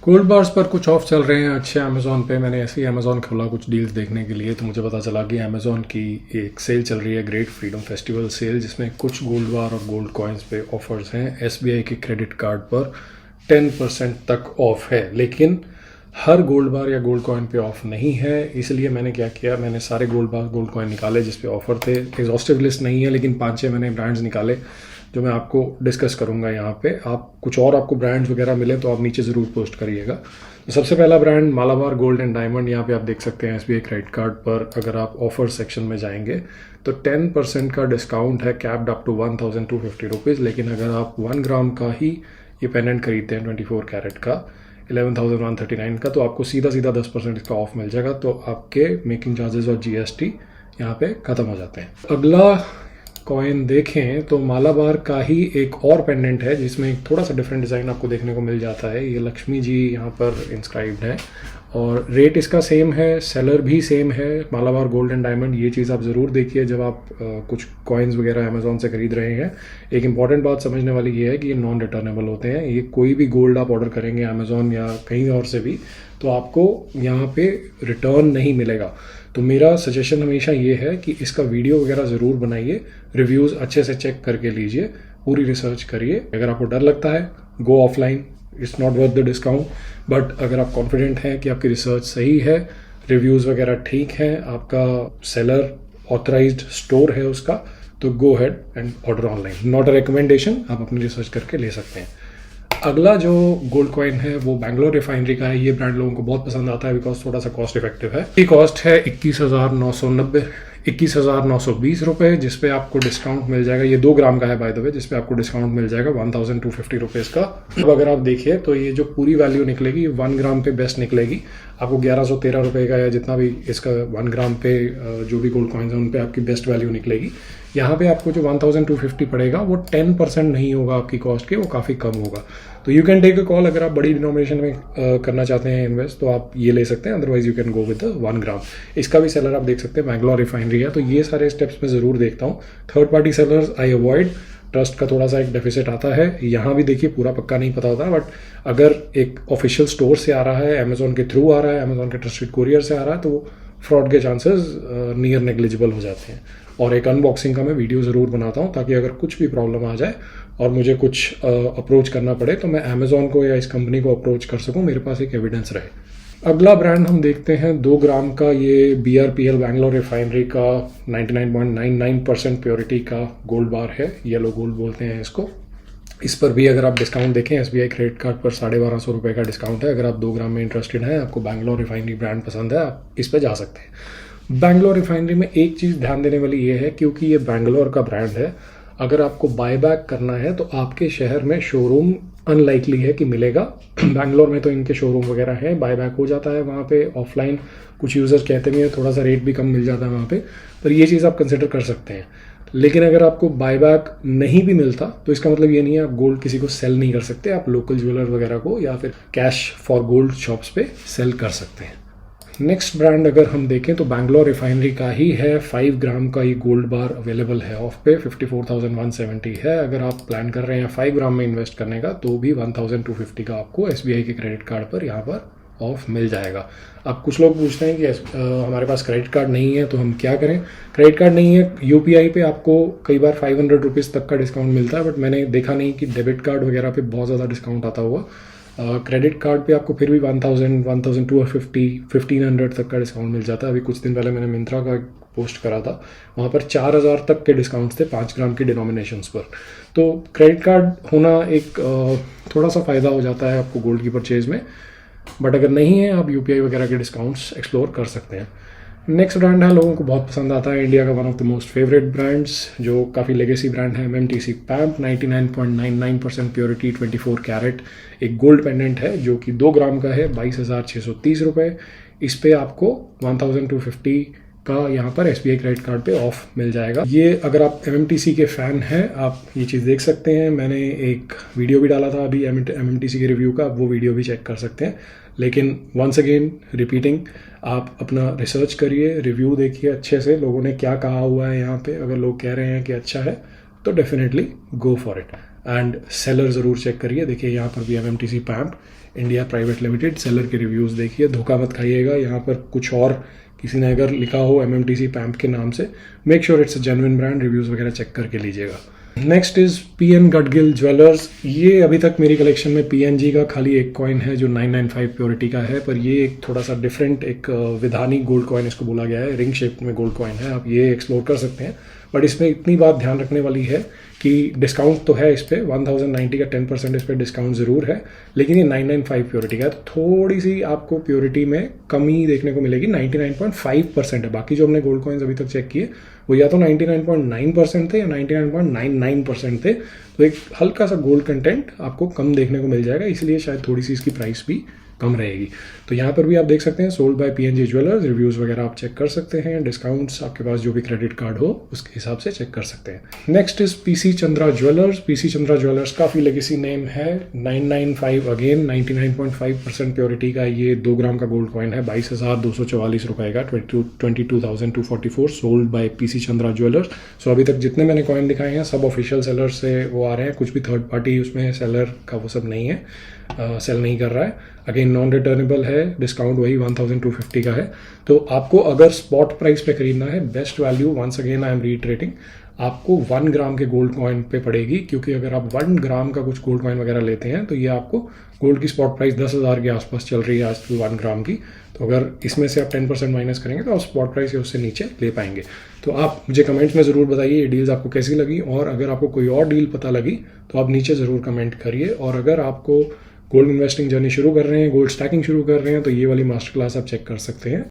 Gold bars पर कुछ of चल रहे हैं अच्छे अमेज़ॉन पे। मैंने ऐसे ही अमेज़ॉन खोला कुछ डील्स देखने के लिए, तो मुझे पता चला कि अमेज़ॉन की एक सेल चल रही है, ग्रेट फ्रीडम फेस्टिवल सेल, जिसमें कुछ गोल्ड बार और गोल्ड कॉइन्स पे ऑफर्स हैं। एसबीआई के क्रेडिट कार्ड पर 10% तक ऑफ है, लेकिन हर गोल्ड बार या गोल्ड कॉइन पे ऑफ नहीं है। इसलिए मैंने क्या किया, मैंने सारे गोल्ड बार गोल्ड कॉइन निकाले जिस पे ऑफर थे। एग्जॉस्टिव लिस्ट नहीं है, लेकिन 5-6 मैंने ब्रांड्स निकाले जो मैं आपको डिस्कस करूंगा यहाँ पे। आप कुछ और आपको ब्रांड्स वगैरह मिले तो आप नीचे ज़रूर पोस्ट करिएगा। तो सबसे पहला brand Malabar gold and diamond. यहाँ पे आप देख सकते हैं एसबीआई क्रेडिट कार्ड पर अगर आप ऑफर सेक्शन में जाएंगे तो 10% का डिस्काउंट है, कैप्ड अप टू 1250 रुपीज़। लेकिन अगर आप 1 ग्राम का ही ये पेंडेंट खरीदते हैं 24 कैरेट का 11,139 का, तो आपको सीधा 10% इसका ऑफ मिल जाएगा। तो आपके मेकिंग चार्जेस और जीएसटी यहाँ पे ख़त्म हो जाते हैं। अगला कॉइन देखें तो मालाबार का ही एक और पेंडेंट है जिसमें एक थोड़ा सा डिफरेंट डिज़ाइन आपको देखने को मिल जाता है। ये लक्ष्मी जी यहाँ पर इंस्क्राइब्ड है और रेट इसका सेम है, सेलर भी सेम है, मालाबार गोल्ड एंड डायमंड। ये चीज़ आप ज़रूर देखिए जब आप कुछ कॉइन्स वगैरह अमेज़ॉन से खरीद रहे हैं। एक इंपॉर्टेंट बात समझने वाली ये है कि ये नॉन रिटर्नेबल होते हैं। ये कोई भी गोल्ड आप ऑर्डर करेंगे अमेज़ॉन या कहीं और से भी, तो आपको यहाँ पे रिटर्न नहीं मिलेगा। तो मेरा सजेशन हमेशा ये है कि इसका वीडियो वगैरह ज़रूर बनाइए, रिव्यूज़ अच्छे से चेक करके लीजिए, पूरी रिसर्च करिए। अगर आपको डर लगता है गो offline, it's not worth the discount. But अगर आप कॉन्फिडेंट हैं कि आपकी रिसर्च सही है, रिव्यूज़ वगैरह ठीक हैं, आपका सेलर ऑथराइज्ड स्टोर है उसका, तो go ahead and order online. Not a recommendation, आप अपनी रिसर्च करके ले सकते हैं। अगला जो गोल्ड कॉइन है वो बैंगलोर रिफाइनरी का है। ये ब्रांड लोगों को बहुत पसंद आता है बिकॉज थोड़ा सा कॉस्ट इफेक्टिव है। इसकी कॉस्ट है 21,920 रुपये, जिसपे आपको डिस्काउंट मिल जाएगा। ये 2 ग्राम का है बाय द वे, जिसपे आपको डिस्काउंट मिल जाएगा 1,250 रुपीज़ का। अब अगर आप देखिए तो ये जो पूरी वैल्यू निकलेगी 1 ग्राम पे बेस्ट निकलेगी। आपको 1113 रुपये का या जितना भी इसका 1 ग्राम पे जो भी गोल्ड कॉइन्स हैं उन पे आपकी बेस्ट वैल्यू निकलेगी। यहाँ पे आपको जो 1,250 पड़ेगा वो 10% नहीं होगा आपकी कॉस्ट के, वो काफ़ी कम होगा। तो you can take a call. अगर आप बड़ी डिनोमिनेशन में करना चाहते हैं इन्वेस्ट तो आप ये ले सकते हैं, otherwise you can go with 1 ग्राम। इसका भी सेलर आप देख सकते हैं बैंगलोर रिफाइनरी है। तो ये सारे स्टेप्स मैं ज़रूर देखता हूँ। Third party sellers I avoid, trust का थोड़ा सा एक डेफिसिट आता है। यहाँ भी देखिए पूरा पक्का नहीं पता होता, बट अगर एक ऑफिशियल स्टोर से आ रहा है, अमेजोन के थ्रू आ रहा है, अमेजोन के ट्रस्टेड कुरियर से आ रहा है, तो फ्रॉड के चांसेस नियर नेग्लिजिबल हो जाते हैं। और एक अनबॉक्सिंग का मैं वीडियो ज़रूर बनाता हूँ ताकि अगर कुछ भी प्रॉब्लम आ जाए और मुझे कुछ अप्रोच करना पड़े तो मैं अमेजोन को या इस कंपनी को अप्रोच कर सकूँ, मेरे पास एक एविडेंस रहे। अगला ब्रांड हम देखते हैं 2 ग्राम का, ये BRPL बैंगलोर रिफाइनरी का 99.99% प्योरिटी का गोल्ड बार है। येलो गोल्ड बोलते हैं इसको। इस पर भी अगर आप डिस्काउंट देखें, एसबीआई क्रेडिट कार्ड पर 1250 रुपये का डिस्काउंट है। अगर आप 2 ग्राम में इंटरेस्टेड हैं, आपको बैंगलोर रिफाइनरी ब्रांड पसंद है, आप इस पर जा सकते हैं। बैंगलोर रिफाइनरी में एक चीज़ ध्यान देने वाली ये है, क्योंकि ये बैंगलोर का ब्रांड है, अगर आपको बाय बैक करना है तो आपके शहर में शोरूम अनलाइकली है कि मिलेगा। बैंगलोर में तो इनके शोरूम वगैरह हैं, बाय बैक हो जाता है वहाँ पे ऑफलाइन। कुछ यूज़र्स कहते भी हैं थोड़ा सा रेट भी कम मिल जाता है वहाँ पे, पर ये चीज़ आप कंसिडर कर सकते हैं। लेकिन अगर आपको बाय बैक नहीं भी मिलता तो इसका मतलब ये नहीं है आप गोल्ड किसी को सेल नहीं कर सकते। आप लोकल ज्वेलर वगैरह को या फिर कैश फॉर गोल्ड शॉप्स पे सेल कर सकते हैं। नेक्स्ट ब्रांड अगर हम देखें तो बैंगलोर रिफाइनरी का ही है। 5 ग्राम का ये गोल्ड बार अवेलेबल है ऑफ पे, 54,170 है। अगर आप प्लान कर रहे हैं 5 ग्राम में इन्वेस्ट करने का तो भी 1,250 का आपको एसबीआई के क्रेडिट कार्ड पर यहाँ पर ऑफ मिल जाएगा। अब कुछ लोग पूछते हैं कि हमारे पास क्रेडिट कार्ड नहीं है तो हम क्या करें। क्रेडिट कार्ड नहीं है, यूपीआई पे आपको कई बार 500 रुपीज़ तक का डिस्काउंट मिलता है, बट मैंने देखा नहीं कि डेबिट कार्ड वगैरह पे बहुत ज़्यादा डिस्काउंट आता हुआ। क्रेडिट कार्ड पे आपको फिर भी 1,000, 1,250, 1,500 तक का डिस्काउंट मिल जाता है। अभी कुछ दिन पहले मैंने मिंत्रा का पोस्ट करा था, वहाँ पर 4,000 तक के डिस्काउंट्स थे 5 ग्राम की डिनोमिनेशंस पर। तो क्रेडिट कार्ड होना एक थोड़ा सा फ़ायदा हो जाता है आपको गोल्ड की परचेज में, बट अगर नहीं है आप यूपीआई वगैरह के डिस्काउंट्स एक्सप्लोर कर सकते हैं। नेक्स्ट ब्रांड है, लोगों को बहुत पसंद आता है, इंडिया का one of the most favourite brands, जो काफ़ी लेगेसी ब्रांड है, MMTC पैम्प। 99.99% प्योरिटी 24 कैरेट एक गोल्ड पेंडेंट है जो कि 2 ग्राम का है, 22,630 रुपये। इस पे आपको 1,250 का यहाँ पर एसबीआई क्रेडिट कार्ड पे ऑफ मिल जाएगा। ये अगर आप MMTC के फ़ैन हैं आप ये चीज़ देख सकते हैं। मैंने एक वीडियो भी डाला था अभी MMTC के रिव्यू का, वो वीडियो भी चेक कर सकते हैं। लेकिन वंस अगेन रिपीटिंग, आप अपना रिसर्च करिए, रिव्यू देखिए अच्छे से, लोगों ने क्या कहा हुआ है यहाँ पे। अगर लोग कह रहे हैं कि अच्छा है तो definitely go for it. And seller ज़रूर चेक करिए। देखिए यहाँ पर भी MMTC पैम्प India private limited, seller के रिव्यूज़ देखिए, धोखा मत खाइएगा। यहाँ पर कुछ और किसी ने अगर लिखा हो MMTC पैम्प के नाम से, make sure it's a genuine brand, reviews वगैरह चेक करके लीजिएगा। Next is PN Gadgil jewellers. ये अभी तक मेरी कलेक्शन में PNG का खाली एक कॉइन है जो 995 प्योरिटी का है, पर ये एक थोड़ा सा डिफरेंट एक विधानी गोल्ड कॉइन इसको बोला गया है, रिंग शेप में गोल्ड कॉइन है, आप ये एक्सप्लोर कर सकते हैं। बट इसमें इतनी बात ध्यान रखने वाली है कि डिस्काउंट तो है इस पर 1090 का 10% इस पर डिस्काउंट ज़रूर है, लेकिन ये 995 प्योरिटी का है, तो थोड़ी सी आपको प्योरिटी में कमी देखने को मिलेगी। 99.5% है, बाकी जो हमने गोल्ड कॉइन्स अभी तक चेक किए वो या तो 99.9% थे या 99.99% थे, तो एक हल्का सा गोल्ड कंटेंट आपको कम देखने को मिल जाएगा, इसलिए शायद थोड़ी सी इसकी प्राइस भी कम रहेगी। तो यहाँ पर भी आप देख सकते हैं sold by PNG jewellers, reviews वगैरह आप चेक कर सकते हैं, डिस्काउंट्स आपके पास जो भी क्रेडिट कार्ड हो उसके हिसाब से चेक कर सकते हैं। Next is PC Chandra jewellers. PC Chandra jewellers काफ़ी लेगेसी नेम है, 995 अगेन 99.5% प्योरिटी का ये 2 ग्राम का गोल्ड कॉइन है, 22,244 रुपए का, 22,244 sold by PC Chandra jewellers. So अभी तक जितने मैंने कॉइन दिखाए हैं सब ऑफिशियल सेलर से वो आ रहे हैं, कुछ भी थर्ड पार्टी उसमें सेलर का वो सब नहीं है, सेल नहीं कर रहा है। अगेन नॉन रिटर्नेबल है, डिस्काउंट वही 1250 का है। तो आपको अगर स्पॉट प्राइस पे खरीदना है, best value once again I am reiterating, आपको 1 ग्राम के गोल्ड कॉइन पे पड़ेगी, क्योंकि अगर आप 1 ग्राम का कुछ गोल्ड कॉइन वगैरह लेते हैं तो ये आपको गोल्ड की स्पॉट प्राइस 10,000 के आसपास चल रही है आज तो 1 ग्राम की, तो अगर इसमें से आप 10% माइनस करेंगे तो आप स्पॉट प्राइस या उससे नीचे ले पाएंगे। तो आप मुझे कमेंट्स में ज़रूर बताइए ये डील्स आपको कैसी लगी, और अगर आपको कोई और डील पता लगी तो आप नीचे ज़रूर कमेंट करिए। और अगर आपको गोल्ड इन्वेस्टिंग जर्नी शुरू कर रहे हैं, गोल्ड स्टैकिंग शुरू कर रहे हैं, तो ये वाली मास्टर क्लास आप चेक कर सकते हैं।